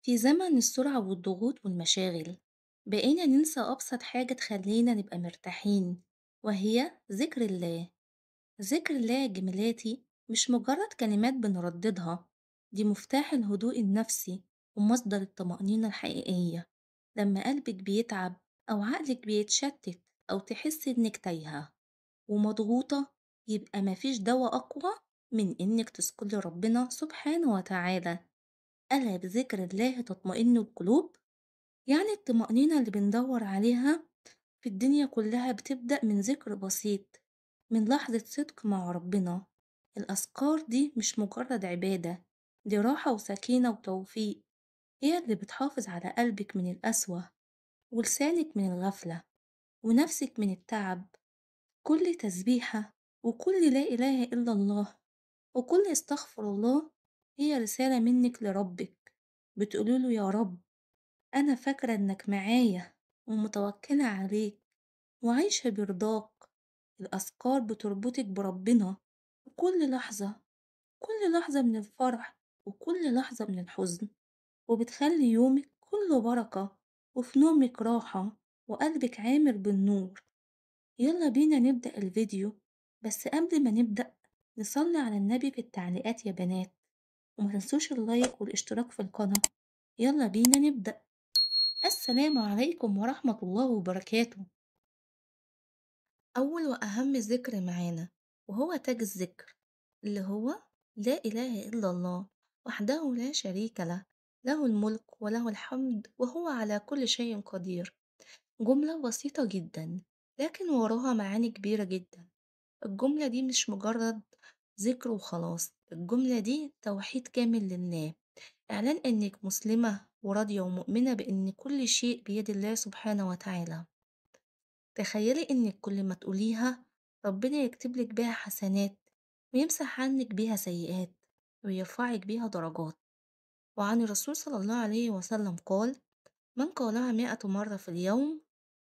في زمن السرعة والضغوط والمشاغل بقينا ننسى أبسط حاجة تخلينا نبقى مرتاحين، وهي ذكر الله. ذكر الله يا جميلاتي مش مجرد كلمات بنرددها، دي مفتاح الهدوء النفسي ومصدر الطمأنينة الحقيقية. لما قلبك بيتعب أو عقلك بيتشتت أو تحس إنك تايهة ومضغوطة، يبقى مفيش دواء أقوى من إنك تذكري ربنا سبحانه وتعالى. ألا بذكر الله تطمئن القلوب. يعني الطمأنينة اللي بندور عليها في الدنيا كلها بتبدأ من ذكر بسيط، من لحظة صدق مع ربنا. الأذكار دي مش مجرد عبادة، دي راحة وسكينة وتوفيق، هي اللي بتحافظ على قلبك من القسوة ولسانك من الغفلة ونفسك من التعب. كل تسبيحة وكل لا إله إلا الله وكل استغفر الله هي رسالة منك لربك، بتقوله يا رب أنا فاكرة إنك معايا ومتوكلة عليك وعايشة برضاك. الأذكار بتربطك بربنا في كل لحظة، كل لحظة من الفرح وكل لحظة من الحزن، وبتخلي يومك كله بركة وفي نومك راحة وقلبك عامر بالنور. يلا بينا نبدأ الفيديو، بس قبل ما نبدأ نصلي على النبي في التعليقات يا بنات، وما تنسوش اللايك والاشتراك في القناة. يلا بينا نبدأ. السلام عليكم ورحمة الله وبركاته. أول وأهم ذكر معانا وهو تاج الذكر، اللي هو لا إله إلا الله وحده لا شريك له، له الملك وله الحمد وهو على كل شيء قدير. جملة بسيطة جدا لكن وراها معاني كبيرة جدا. الجملة دي مش مجرد ذكر وخلاص، الجملة دي توحيد كامل لله، إعلان إنك مسلمة وراضية ومؤمنة بإن كل شيء بيد الله سبحانه وتعالى. تخيلي إنك كل ما تقوليها ربنا يكتبلك بيها حسنات ويمسح عنك بيها سيئات ويرفعك بيها درجات. وعن الرسول صلى الله عليه وسلم قال: من قالها 100 مرة في اليوم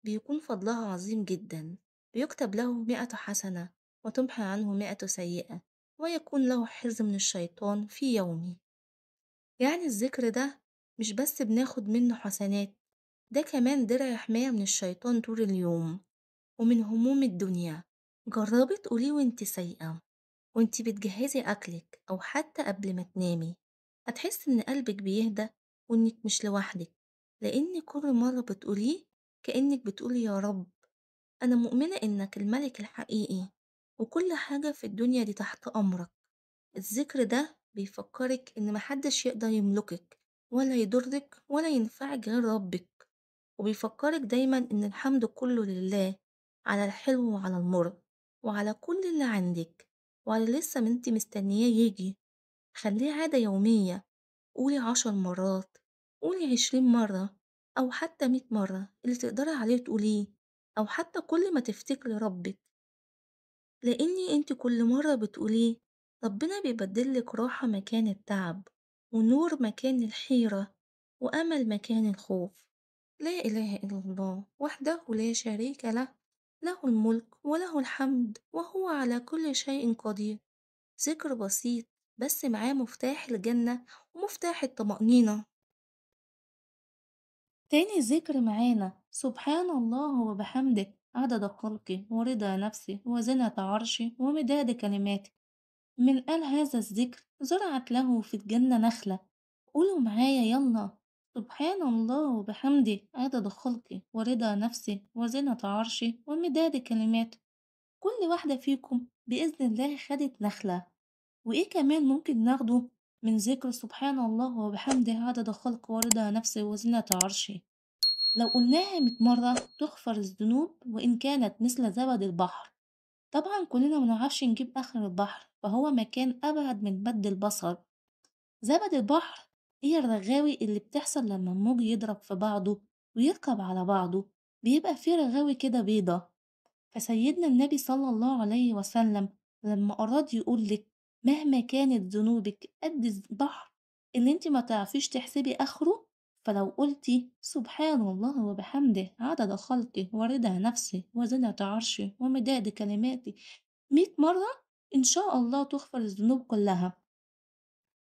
بيكون فضلها عظيم جدا، بيكتب له 100 حسنة وتمحى عنه 100 سيئة، ويكون له حرز من الشيطان في يومه. يعني الذكر ده مش بس بناخد منه حسنات، ده كمان درع حماية من الشيطان طول اليوم ومن هموم الدنيا. جربي تقوليه وانت سايقة، وانت بتجهزي أكلك، أو حتى قبل ما تنامي. هتحس إن قلبك بيهدى وإنك مش لوحدك، لأن كل مرة بتقوليه كأنك بتقولي يا رب أنا مؤمنة إنك الملك الحقيقي وكل حاجة في الدنيا دي تحت أمرك. الذكر ده بيفكرك إن محدش يقدر يملكك ولا يضرك ولا ينفعك غير ربك، وبيفكرك دايما إن الحمد كله لله، على الحلو وعلى المر وعلى كل اللي عندك وعلى لسه ما انت مستنياه يجي. خليه عادة يومية، قولي 10 مرات، قولي 20 مرة، أو حتى 100 مرة اللي تقدري عليه تقوليه، أو حتى كل ما تفتكري ربك، لأني انت كل مرة بتقوليه ربنا بيبدلك راحة مكان التعب ونور مكان الحيرة وأمل مكان الخوف. لا إله إلا الله وحده لا شريك له، له الملك وله الحمد وهو على كل شيء قدير. ذكر بسيط بس معاه مفتاح الجنة ومفتاح الطمأنينة. تاني ذكر معانا سبحان الله وبحمده عدد خلقه ورضا نفسه وزنة عرشه ومداد كلماته. من قال هذا الذكر زرعت له في الجنة نخلة. قولوا معايا يلا: سبحان الله وبحمده عدد خلقه ورضا نفسه وزنة عرشه ومداد كلماته. كل واحدة فيكم بإذن الله خدت نخلة. وإيه كمان ممكن ناخده من ذكر سبحان الله وبحمده عدد خلقه ورضا نفسه وزنة عرشه؟ لو قلناها 100 مرة تغفر الذنوب وإن كانت مثل زبد البحر. طبعا كلنا منعرفش نجيب آخر البحر، فهو مكان أبعد من مد البصر. زبد البحر هي الرغاوي اللي بتحصل لما الموج يضرب في بعضه ويركب على بعضه، بيبقى فيه رغاوي كده بيضة. فسيدنا النبي صلى الله عليه وسلم لما أراد يقولك مهما كانت ذنوبك قد البحر اللي انت ما تعرفيش تحسبي آخره، فلو قلتي سبحان الله وبحمده عدد خلقه ورضا نفسه وزنة عرشه ومداد كلماته 100 مرة، إن شاء الله تغفر الذنوب كلها.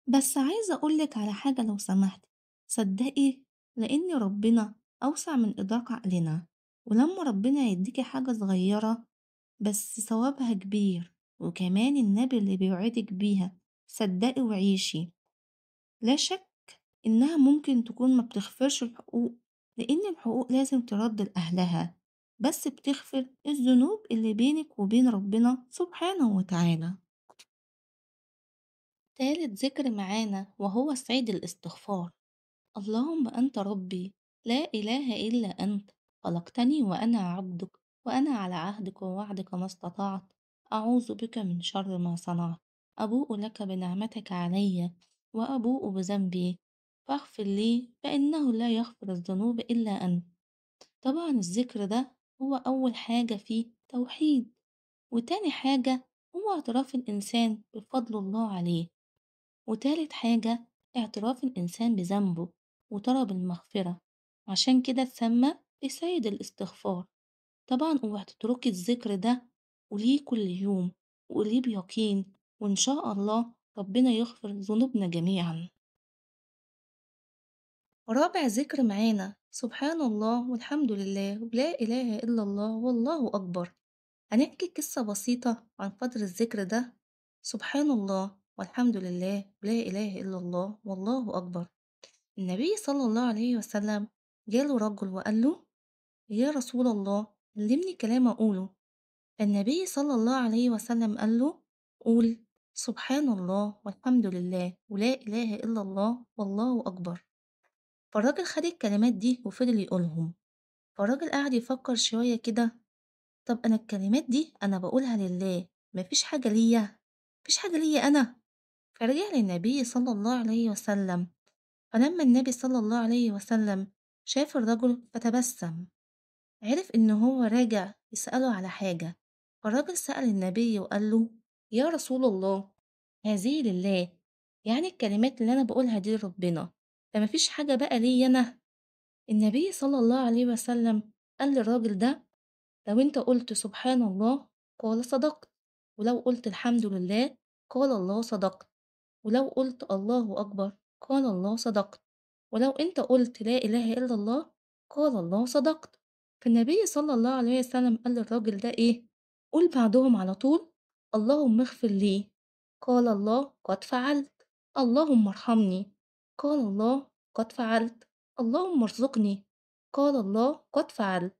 بس عايزة أقولك على حاجة لو سمحتي، صدقي، لأن ربنا أوسع من إدراك عقلنا، ولما ربنا يديكي حاجة صغيرة بس ثوابها كبير، وكمان النبي اللي بيوعدك بيها، صدقي وعيشي. لا شك إنها ممكن تكون ما بتغفرش الحقوق، لأن الحقوق لازم ترد لأهلها، بس بتغفر الذنوب اللي بينك وبين ربنا سبحانه وتعالى. تالت ذكر معانا وهو سعيد الاستغفار. اللهم أنت ربي، لا إله إلا أنت، خلقتني وأنا عبدك، وأنا على عهدك ووعدك ما استطعت، أعوذ بك من شر ما صنعت، أبوء لك بنعمتك علي وأبوء بذنبي، فاغفر لي فإنه لا يغفر الذنوب إلا أنت. طبعا الذكر ده هو أول حاجة فيه توحيد، وتاني حاجة هو اعتراف الإنسان بفضل الله عليه، وتالت حاجة اعتراف الإنسان بذنبه وطلب المغفرة، عشان كده اتسمى بسيد الاستغفار. طبعا اوعي تتركي الذكر ده، قوليه كل يوم، وقوليه بيقين، وإن شاء الله ربنا يغفر ذنوبنا جميعا. رابع ذكر معانا سبحان الله والحمد لله ولا إله إلا الله والله أكبر. هنحكي قصة بسيطة عن فضل الذكر ده. سبحان الله والحمد لله ولا إله إلا الله والله أكبر. النبي صلى الله عليه وسلم جاله رجل وقال له: يا رسول الله، علمني كلام أقوله. النبي صلى الله عليه وسلم قال له: قول سبحان الله والحمد لله ولا إله إلا الله والله أكبر. فالراجل خد الكلمات دي وفضل يقولهم. فالراجل قعد يفكر شوية كده: طب أنا الكلمات دي أنا بقولها لله، مفيش حاجة ليا، مفيش حاجة ليا أنا. فرجع للنبي صلى الله عليه وسلم. فلما النبي صلى الله عليه وسلم شاف الرجل فتبسم، عرف إن هو راجع يسأله على حاجة. فالراجل سأل النبي وقال له: يا رسول الله، هذه لله، يعني الكلمات اللي أنا بقولها دي لربنا، فمفيش حاجة بقى ليا أنا. النبي صلى الله عليه وسلم قال للراجل ده: لو أنت قلت سبحان الله قال صدقت، ولو قلت الحمد لله قال الله صدقت، ولو قلت الله أكبر قال الله صدقت، ولو أنت قلت لا إله إلا الله قال الله صدقت. فالنبي صلى الله عليه وسلم قال للراجل ده إيه؟ قول بعدهم على طول: اللهم اغفر لي، قال الله قد فعلت. اللهم ارحمني، قال الله قد فعلت. اللهم ارزقني، قال الله قد فعلت.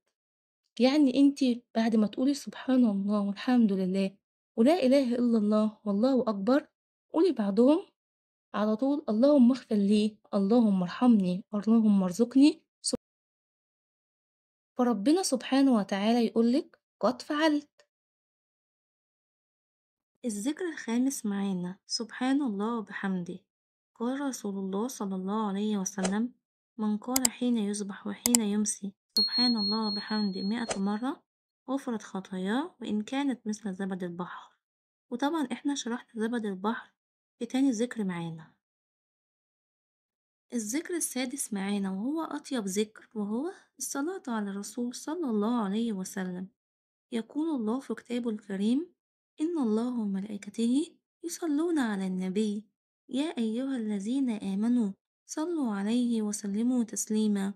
يعني انت بعد ما تقولي سبحان الله والحمد لله ولا إله إلا الله والله أكبر، قولي بعدهم على طول: اللهم اغفر لي، اللهم ارحمني، اللهم ارزقني. فربنا سبحانه وتعالى يقولك قد فعلت. الذكر الخامس معانا سبحان الله وبحمده. قال رسول الله صلى الله عليه وسلم: من قال حين يصبح وحين يمسي سبحان الله وبحمده 100 مرة غفرت خطاياه وإن كانت مثل زبد البحر. وطبعا احنا شرحنا زبد البحر في تاني ذكر معانا. الذكر السادس معانا وهو أطيب ذكر، وهو الصلاة على الرسول صلى الله عليه وسلم. يقول الله في كتابه الكريم: إن الله وملائكته يصلون على النبي، يا أيها الذين آمنوا صلوا عليه وسلموا تسليما.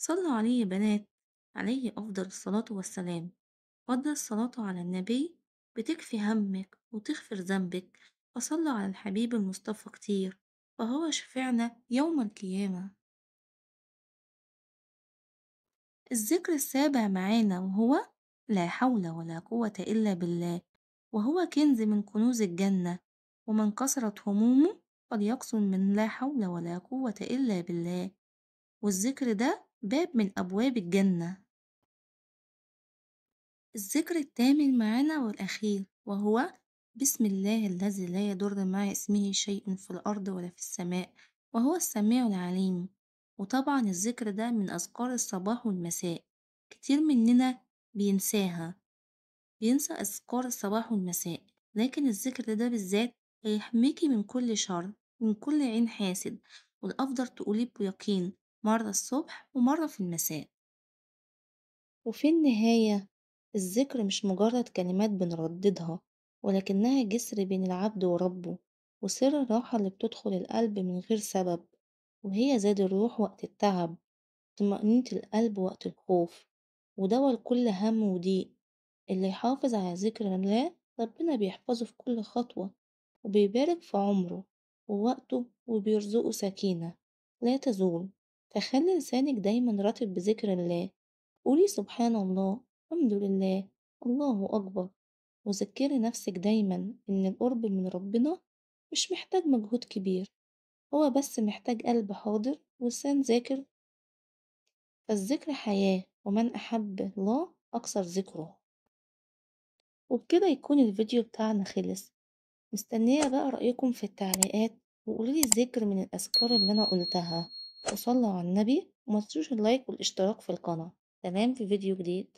صلوا عليه يا بنات، عليه أفضل الصلاة والسلام. فضل الصلاة على النبي بتكفي همك وتغفر ذنبك، فصلوا على الحبيب المصطفى كتير، فهو شفيعنا يوم القيامة. الذكر السابع معانا وهو لا حول ولا قوة إلا بالله، وهو كنز من كنوز الجنة، ومن كثرت همومه فليقصد من لا حول ولا قوة إلا بالله. والذكر ده باب من أبواب الجنة. الذكر الثامن معانا والأخير وهو بسم الله الذي لا يضر مع اسمه شيء في الأرض ولا في السماء وهو السميع العليم. وطبعا الذكر ده من أذكار الصباح والمساء. كتير مننا بينساها، بينسى أذكار الصباح والمساء، لكن الذكر ده بالذات هيحميكي من كل شر، من كل عين حاسد. والأفضل تقوليه بيقين مرة الصبح ومرة في المساء. وفي النهاية الذكر مش مجرد كلمات بنرددها، ولكنها جسر بين العبد وربه، وسر الراحة اللي بتدخل القلب من غير سبب، وهي زاد الروح وقت التعب، طمأنينة القلب وقت الخوف، ودوا لكل هم وضيق. اللي يحافظ على ذكر الله ربنا بيحفظه في كل خطوة، وبيبارك في عمره ووقته، وبيرزقه سكينة لا تزول. فخلي لسانك دايما رطب بذكر الله. قولي سبحان الله، الحمد لله، الله أكبر. وذكري نفسك دايما إن القرب من ربنا مش محتاج مجهود كبير، هو بس محتاج قلب حاضر ولسان ذاكر. فالذكر حياة، ومن أحب الله أكثر ذكره. وبكده يكون الفيديو بتاعنا خلص. مستنية بقى رأيكم في التعليقات، وقوليلي ذكر من الأذكار اللي أنا قلتها، وصلوا على النبي، ومتنسوش اللايك والاشتراك في القناة. سلام، في فيديو جديد.